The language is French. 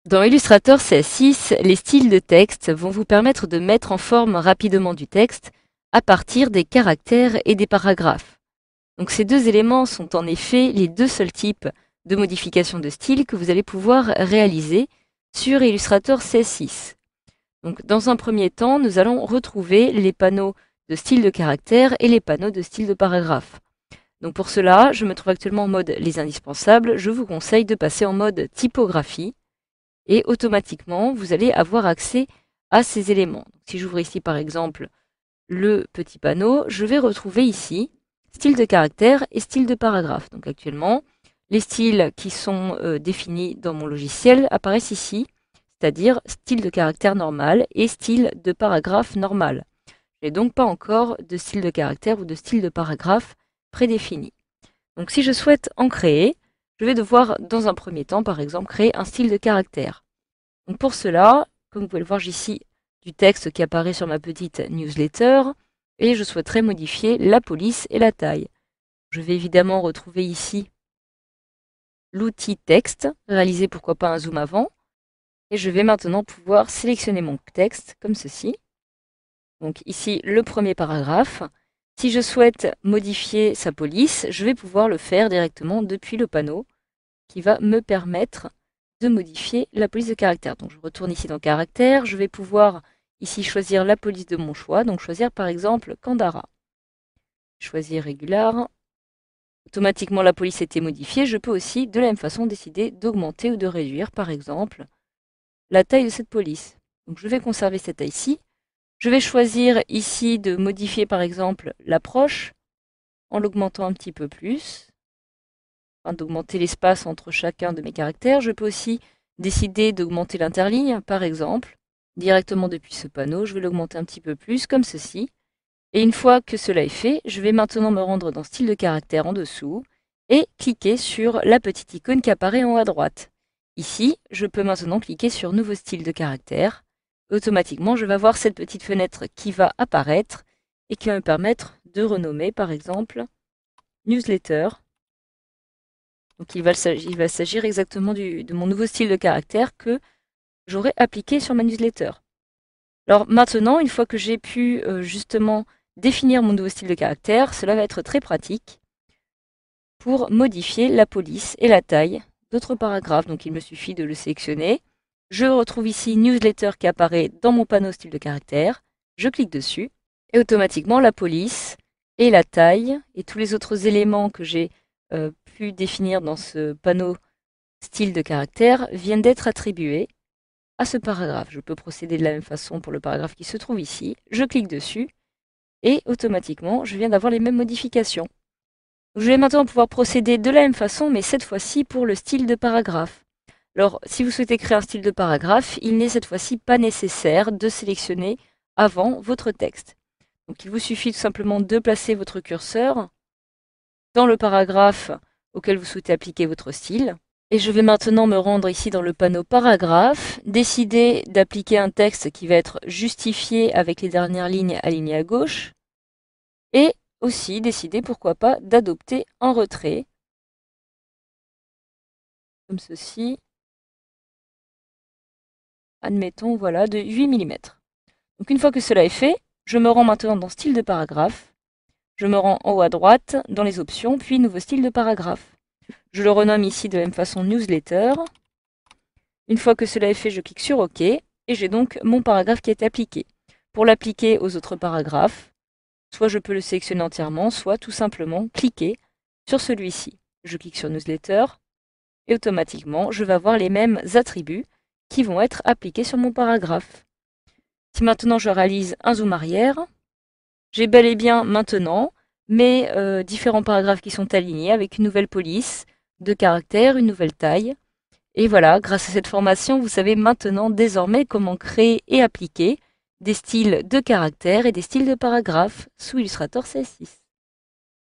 Dans Illustrator CS6, les styles de texte vont vous permettre de mettre en forme rapidement du texte à partir des caractères et des paragraphes. Donc ces deux éléments sont en effet les deux seuls types de modification de style que vous allez pouvoir réaliser sur Illustrator CS6. Donc dans un premier temps, nous allons retrouver les panneaux de style de caractère et les panneaux de style de paragraphe. Donc pour cela, je me trouve actuellement en mode les indispensables. Je vous conseille de passer en mode typographie et automatiquement, vous allez avoir accès à ces éléments. Donc, si j'ouvre ici par exemple le petit panneau, je vais retrouver ici style de caractère et style de paragraphe. Donc actuellement, les styles qui sont définis dans mon logiciel apparaissent ici, c'est-à-dire style de caractère normal et style de paragraphe normal. Je n'ai donc pas encore de style de caractère ou de style de paragraphe prédéfini. Donc si je souhaite en créer, je vais devoir dans un premier temps, par exemple, créer un style de caractère. Donc pour cela, comme vous pouvez le voir, j'ai ici du texte qui apparaît sur ma petite newsletter et je souhaiterais modifier la police et la taille. Je vais évidemment retrouver ici l'outil texte, réaliser pourquoi pas un zoom avant, et je vais maintenant pouvoir sélectionner mon texte comme ceci. Donc ici le premier paragraphe. Si je souhaite modifier sa police, je vais pouvoir le faire directement depuis le panneau qui va me permettre de modifier la police de caractère. Donc je retourne ici dans caractère, je vais pouvoir ici choisir la police de mon choix, donc choisir par exemple Candara. Choisir régular. Automatiquement la police a été modifiée. Je peux aussi de la même façon décider d'augmenter ou de réduire par exemple la taille de cette police. Donc je vais conserver cette taille-ci. Je vais choisir ici de modifier par exemple l'approche en l'augmentant un petit peu plus, afin d'augmenter l'espace entre chacun de mes caractères. Je peux aussi décider d'augmenter l'interligne, par exemple, directement depuis ce panneau. Je vais l'augmenter un petit peu plus, comme ceci. Et une fois que cela est fait, je vais maintenant me rendre dans style de caractère en dessous et cliquer sur la petite icône qui apparaît en haut à droite. Ici, je peux maintenant cliquer sur nouveau style de caractère. Automatiquement, je vais avoir cette petite fenêtre qui va apparaître et qui va me permettre de renommer, par exemple, newsletter. Donc il va s'agir exactement de mon nouveau style de caractère que j'aurai appliqué sur ma newsletter. Alors maintenant, une fois que j'ai pu justement définir mon nouveau style de caractère, cela va être très pratique pour modifier la police et la taille d'autres paragraphes. Donc il me suffit de le sélectionner. Je retrouve ici newsletter qui apparaît dans mon panneau style de caractère. Je clique dessus et automatiquement la police et la taille et tous les autres éléments que j'ai pu définir dans ce panneau style de caractère viennent d'être attribués à ce paragraphe. Je peux procéder de la même façon pour le paragraphe qui se trouve ici. Je clique dessus et automatiquement, je viens d'avoir les mêmes modifications. Je vais maintenant pouvoir procéder de la même façon, mais cette fois-ci pour le style de paragraphe. Alors, si vous souhaitez créer un style de paragraphe, il n'est cette fois-ci pas nécessaire de sélectionner avant votre texte. Donc, il vous suffit tout simplement de placer votre curseur dans le paragraphe auquel vous souhaitez appliquer votre style. Et je vais maintenant me rendre ici dans le panneau paragraphe, décider d'appliquer un texte qui va être justifié avec les dernières lignes alignées à gauche, et aussi décider pourquoi pas d'adopter un retrait, comme ceci, admettons voilà de 8 mm. Donc une fois que cela est fait, je me rends maintenant dans style de paragraphe, je me rends en haut à droite dans les options, puis nouveau style de paragraphe. Je le renomme ici de la même façon newsletter. Une fois que cela est fait, je clique sur OK et j'ai donc mon paragraphe qui est appliqué. Pour l'appliquer aux autres paragraphes, soit je peux le sélectionner entièrement, soit tout simplement cliquer sur celui-ci. Je clique sur newsletter et automatiquement, je vais avoir les mêmes attributs qui vont être appliqués sur mon paragraphe. Si maintenant je réalise un zoom arrière, j'ai bel et bien maintenant mes différents paragraphes qui sont alignés avec une nouvelle police de caractère, une nouvelle taille. Et voilà, grâce à cette formation, vous savez maintenant désormais comment créer et appliquer des styles de caractère et des styles de paragraphes sous Illustrator CS6.